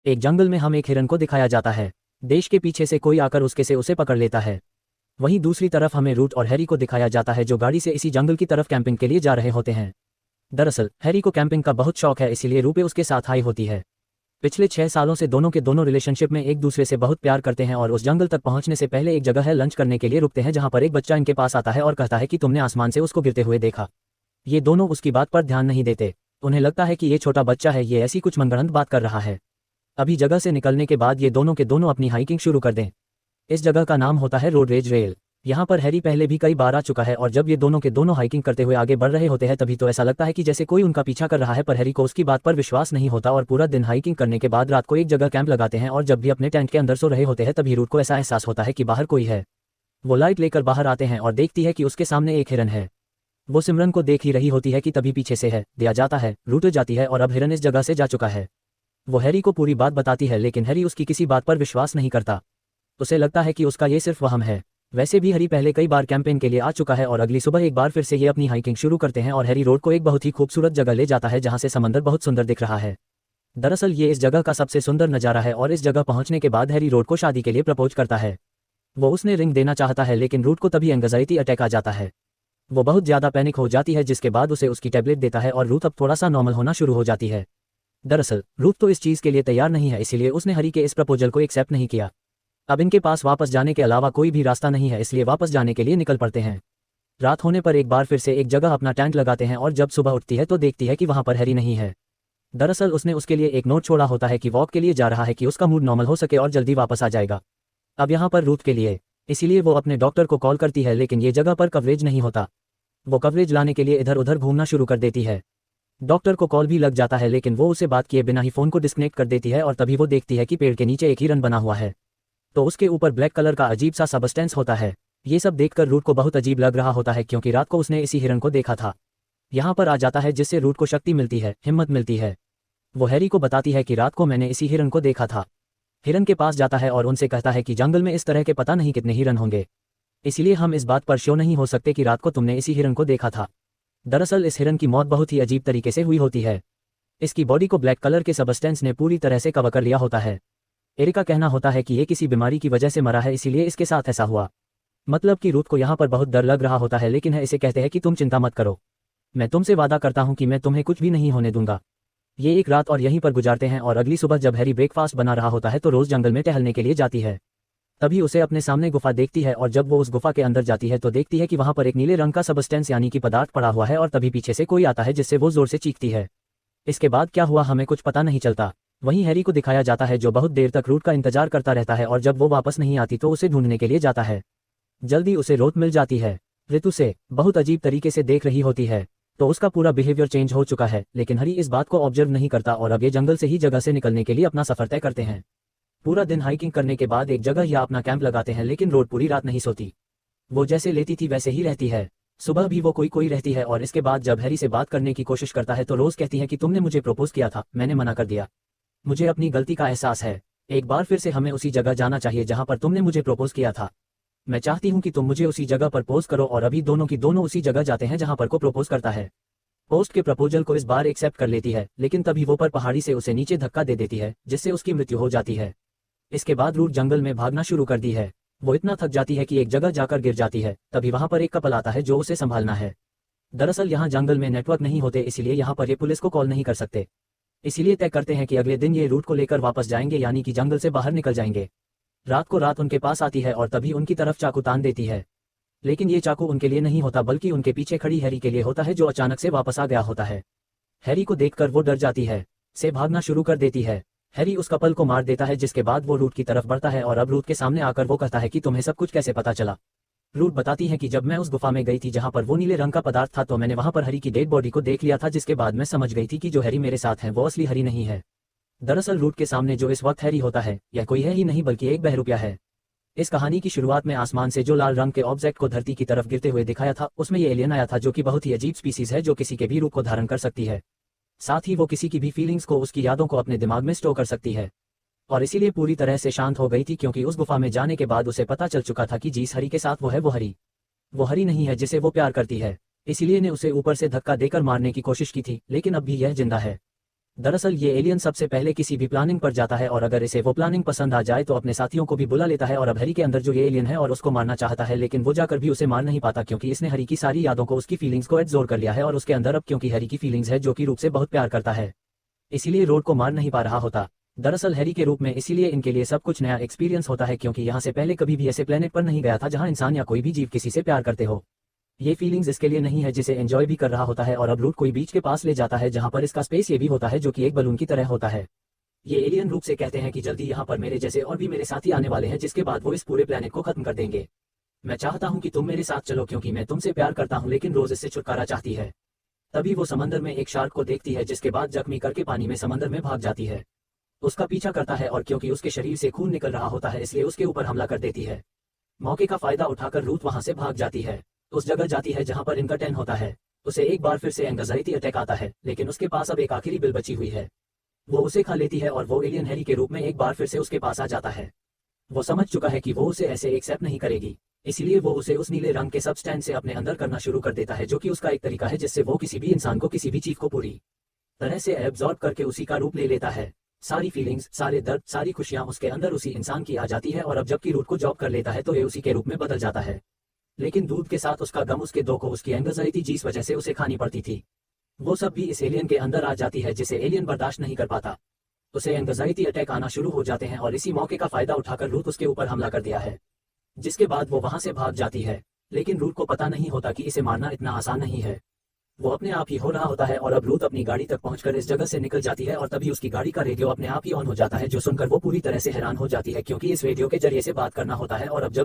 एक जंगल में हम एक हिरन को दिखाया जाता है। देश के पीछे से कोई आकर उसके से उसे पकड़ लेता है। वहीं दूसरी तरफ हमें रूट और हैरी को दिखाया जाता है जो गाड़ी से इसी जंगल की तरफ कैंपिंग के लिए जा रहे होते हैं। दरअसल हैरी को कैंपिंग का बहुत शौक है, इसीलिए रूपे उसके साथ आई होती है। पिछले 6 सालों से दोनों के दोनों रिलेशनशिप में एक दूसरे से बहुत प्यार करते हैं और उस जंगल तक पहुंचने से पहले एक जगह है लंच करने के लिए रुकते हैं जहां पर एक बच्चा इनके पास आता है और कहता है कि तुमने आसमान से उसको गिरते हुए देखा। ये दोनों उसकी बात पर ध्यान नहीं देते। उन्हें लगता है कि ये छोटा बच्चा है, ये ऐसी कुछ मनगढ़ंत बात कर रहा है। अभी जगह से निकलने के बाद ये दोनों के दोनों अपनी हाइकिंग शुरू कर दें। इस जगह का नाम होता है रोड रेज रेल। यहाँ पर हैरी पहले भी कई बार आ चुका है और जब ये दोनों के दोनों हाइकिंग करते हुए आगे बढ़ रहे होते हैं तभी तो ऐसा लगता है कि जैसे कोई उनका पीछा कर रहा है, पर हैरी को उसकी बात पर विश्वास नहीं होता और पूरा दिन हाइकिंग करने के बाद रात को एक जगह कैंप लगाते हैं और जब भी अपने टेंट के अंदर सो रहे होते हैं तभी रूट को ऐसा एहसास होता है कि बाहर कोई है। वो लाइट लेकर बाहर आते हैं और देखती है कि उसके सामने एक हिरन है। वो सिमरन को देख ही रही होती है कि तभी पीछे से है दिया जाता है, रूट जाती है और अब हिरन इस जगह से जा चुका है। वो हैरी को पूरी बात बताती है लेकिन हैरी उसकी किसी बात पर विश्वास नहीं करता। उसे लगता है कि उसका ये सिर्फ वहम है। वैसे भी हैरी पहले कई बार कैंपेन के लिए आ चुका है और अगली सुबह एक बार फिर से ये अपनी हाइकिंग शुरू करते हैं और हैरी रोड को एक बहुत ही खूबसूरत जगह ले जाता है जहां से समंदर बहुत सुंदर दिख रहा है। दरअसल ये इस जगह का सबसे सुंदर नज़ारा है और इस जगह पहुंचने के बाद हैरी रोड को शादी के लिए प्रपोज करता है। वो उसने रिंग देना चाहता है लेकिन रूट को तभी एंग्जाइटी अटैक आ जाता है। वो बहुत ज़्यादा पैनिक हो जाती है जिसके बाद उसे उसकी टैबलेट देता है और रूट अब थोड़ा सा नॉर्मल होना शुरू हो जाती है। दरअसल रूट तो इस चीज़ के लिए तैयार नहीं है, इसलिए उसने हैरी के इस प्रपोजल को एक्सेप्ट नहीं किया। अब इनके पास वापस जाने के अलावा कोई भी रास्ता नहीं है, इसलिए वापस जाने के लिए निकल पड़ते हैं। रात होने पर एक बार फिर से एक जगह अपना टेंट लगाते हैं और जब सुबह उठती है तो देखती है कि वहां पर हैरी नहीं है। दरअसल उसने उसके लिए एक नोट छोड़ा होता है कि वॉक के लिए जा रहा है कि उसका मूड नॉर्मल हो सके और जल्दी वापस आ जाएगा। अब यहाँ पर रूट के लिए, इसीलिए वो अपने डॉक्टर को कॉल करती है लेकिन ये जगह पर कवरेज नहीं होता। वो कवरेज लाने के लिए इधर उधर घूमना शुरू कर देती है। डॉक्टर को कॉल भी लग जाता है लेकिन वो उसे बात किए बिना ही फोन को डिस्कनेक्ट कर देती है और तभी वो देखती है कि पेड़ के नीचे एक हिरन बना हुआ है। तो उसके ऊपर ब्लैक कलर का अजीब सा सब्सटेंस होता है। ये सब देखकर रूट को बहुत अजीब लग रहा होता है क्योंकि रात को उसने इसी हिरन को देखा था। यहाँ पर आ जाता है जिससे रूट को शक्ति मिलती है, हिम्मत मिलती है। वो हैरी को बताती है कि रात को मैंने इसी हिरन को देखा था। हिरन के पास जाता है और उनसे कहता है कि जंगल में इस तरह के पता नहीं कितने हिरन होंगे, इसीलिए हम इस बात पर श्योर नहीं हो सकते कि रात को तुमने इसी हिरन को देखा था। दरअसल इस हिरन की मौत बहुत ही अजीब तरीके से हुई होती है। इसकी बॉडी को ब्लैक कलर के सब्सटेंस ने पूरी तरह से कवर कर लिया होता है। एरिक का कहना होता है कि ये किसी बीमारी की वजह से मरा है, इसीलिए इसके साथ ऐसा हुआ। मतलब कि रूट को यहाँ पर बहुत डर लग रहा होता है लेकिन है इसे कहते हैं कि तुम चिंता मत करो, मैं तुमसे वादा करता हूँ कि मैं तुम्हें कुछ भी नहीं होने दूंगा। ये एक रात और यहीं पर गुजारते हैं और अगली सुबह जब हैरी ब्रेकफास्ट बना रहा होता है तो रोज जंगल में टहलने के लिए जाती है। तभी उसे अपने सामने गुफा देखती है और जब वो उस गुफा के अंदर जाती है तो देखती है कि वहां पर एक नीले रंग का सब्सटेंस यानी कि पदार्थ पड़ा हुआ है और तभी पीछे से कोई आता है जिससे वो जोर से चीखती है। इसके बाद क्या हुआ हमें कुछ पता नहीं चलता। वहीं हैरी को दिखाया जाता है जो बहुत देर तक रूट का इंतजार करता रहता है और जब वो वापस नहीं आती तो उसे ढूंढने के लिए जाता है। जल्दी उसे रोट मिल जाती है। ऋतु से बहुत अजीब तरीके से देख रही होती है तो उसका पूरा बिहेवियर चेंज हो चुका है, लेकिन हैरी इस बात को ऑब्जर्व नहीं करता और अब ये जंगल से ही जगह से निकलने के लिए अपना सफर तय करते हैं। पूरा दिन हाइकिंग करने के बाद एक जगह या अपना कैंप लगाते हैं लेकिन रोड पूरी रात नहीं सोती। वो जैसे लेती थी वैसे ही रहती है। सुबह भी वो कोई रहती है और इसके बाद जब हैरी से बात करने की कोशिश करता है तो रोज कहती है कि तुमने मुझे प्रपोज किया था, मैंने मना कर दिया, मुझे अपनी गलती का एहसास है। एक बार फिर से हमें उसी जगह जाना चाहिए जहां पर तुमने मुझे प्रपोज किया था। मैं चाहती हूं कि तुम मुझे उसी जगह पर प्रपोज करो और अभी दोनों की दोनों उसी जगह जाते हैं जहां पर को प्रपोज करता है। पोस्ट के प्रपोजल को इस बार एक्सेप्ट कर लेती है लेकिन तभी वो पर पहाड़ी से उसे नीचे धक्का दे देती है जिससे उसकी मृत्यु हो जाती है। इसके बाद रूट जंगल में भागना शुरू कर दी है। वो इतना थक जाती है कि एक जगह जाकर गिर जाती है। तभी वहां पर एक कपल आता है जो उसे संभालना है। दरअसल यहाँ जंगल में नेटवर्क नहीं होते, इसीलिए यहाँ पर ये पुलिस को कॉल नहीं कर सकते। इसीलिए तय करते हैं कि अगले दिन ये रूट को लेकर वापस जाएंगे यानी कि जंगल से बाहर निकल जाएंगे। रात को रात उनके पास आती है और तभी उनकी तरफ चाकू तान देती है, लेकिन ये चाकू उनके लिए नहीं होता बल्कि उनके पीछे खड़ी हैरी के लिए होता है जो अचानक से वापस आ गया होता है। हैरी को देखकर वो डर जाती है, से भागना शुरू कर देती है। हैरी उस कपल को मार देता है जिसके बाद वो रूट की तरफ बढ़ता है और अब रूट के सामने आकर वो कहता है कि तुम्हें सब कुछ कैसे पता चला। रूट बताती है कि जब मैं उस गुफा में गई थी जहां पर वो नीले रंग का पदार्थ था तो मैंने वहां पर हैरी की डेड बॉडी को देख लिया था, जिसके बाद मैं समझ गई थी कि जो हैरी मेरे साथ है वो असली हैरी नहीं है। दरअसल रूट के सामने जो इस वक्त हैरी होता है यह कोई है ही नहीं बल्कि एक बहरूपिया है। इस कहानी की शुरुआत में आसमान से जो लाल रंग के ऑब्जेक्ट को धरती की तरफ गिरते हुए दिखाया था उसमें ये एलियन आया था जो कि बहुत ही अजीब स्पीसीज है जो किसी के भी रूप को धारण कर सकती है। साथ ही वो किसी की भी फीलिंग्स को, उसकी यादों को अपने दिमाग में स्टोर कर सकती है और इसीलिए पूरी तरह से शांत हो गई थी क्योंकि उस गुफा में जाने के बाद उसे पता चल चुका था कि जिस हरी के साथ वो है वो हरी नहीं है जिसे वो प्यार करती है। इसीलिए ने उसे ऊपर से धक्का देकर मारने की कोशिश की थी, लेकिन अब भी यह जिंदा है। दरअसल ये एलियन सबसे पहले किसी भी प्लानिंग पर जाता है और अगर इसे वो प्लानिंग पसंद आ जाए तो अपने साथियों को भी बुला लेता है और अब हैरी के अंदर जो ये एलियन है और उसको मारना चाहता है, लेकिन वो जाकर भी उसे मार नहीं पाता क्योंकि इसने हैरी की सारी यादों को, उसकी फीलिंग्स को एब्जॉर्ब कर लिया है और उसके अंदर अब क्योंकि हैरी की फीलिंग्स है जो कि रूप से बहुत प्यार करता है, इसीलिए रोड को मार नहीं पा रहा होता। दरअसल हैरी के रूप में इसीलिए इनके लिए सब कुछ नया एक्सपीरियंस होता है क्योंकि यहाँ से पहले कभी भी ऐसे प्लेनेट पर नहीं गया था जहाँ इंसान या कोई भी जीव किसी से प्यार करते हो। ये फीलिंग्स इसके लिए नहीं है जिसे एंजॉय भी कर रहा होता है और अब रूट कोई बीच के पास ले जाता है जहाँ पर इसका स्पेस ये भी होता है जो कि एक बलून की तरह होता है। ये एलियन रूप से कहते हैं कि जल्दी यहाँ पर मेरे जैसे और भी मेरे साथी आने वाले हैं जिसके बाद वो इस पूरे प्लेनेट को खत्म कर देंगे। मैं चाहता हूँ कि तुम मेरे साथ चलो क्योंकि मैं तुमसे प्यार करता हूँ, लेकिन रोज इससे छुटकारा चाहती है। तभी वो समंदर में एक शार्क को देखती है जिसके बाद जख्मी करके पानी में समंदर में भाग जाती है। उसका पीछा करता है और क्योंकि उसके शरीर से खून निकल रहा होता है इसलिए उसके ऊपर हमला कर देती है। मौके का फायदा उठाकर रूथ वहां से भाग जाती है, उस जगह जाती है जहां पर इनका टैन होता है। उसे एक बार फिर से एंग्जाइटी अटैक आता है, लेकिन उसके पास अब एक आखिरी बिल बची हुई है। वो उसे खा लेती है और वो एलियन हैरी के रूप में एक बार फिर से उसके पास आ जाता है। वो समझ चुका है कि वो उसे ऐसे एक्सेप्ट नहीं करेगी, इसीलिए वो उसे उस नीले रंग के सब्सटेंस से अपने अंदर करना शुरू कर देता है जो कि उसका एक तरीका है जिससे वो किसी भी इंसान को, किसी भी चीज को पूरी तरह से एब्जॉर्ब करके उसी का रूप ले लेता है। सारी फीलिंग्स, सारे दर्द, सारी खुशियां उसके अंदर उसी इंसान की आ जाती है और अब जबकि रूट को जॉब कर लेता है तो ये उसी के रूप में बदल जाता है। लेकिन दूध के साथ उसका गम, उसके दो को उसकी एंग्जाइटी जिस वजह से उसे खानी पड़ती थी, वो सब भी इस एलियन के अंदर आ जाती है जिसे एलियन बर्दाश्त नहीं कर पाता। उसे एंग्जाइटी अटैक आना शुरू हो जाते हैं और इसी मौके का फायदा उठाकर रूथ उसके ऊपर हमला कर दिया है, जिसके बाद वो वहां से भाग जाती है। लेकिन रूथ को पता नहीं होता कि इसे मारना इतना आसान नहीं है, वो अपने आप ही हो रहा होता है और अब रूथ अपनी गाड़ी तक पहुंचकर इस जगह से निकल जाती है और तभी उसकी गाड़ी का रेडियो अपने आप ही ऑन हो जाता है जो सुनकर वो पूरी तरह से हैरान हो जाती है क्योंकि इस रेडियो के जरिए से बात करना होता है और अब जब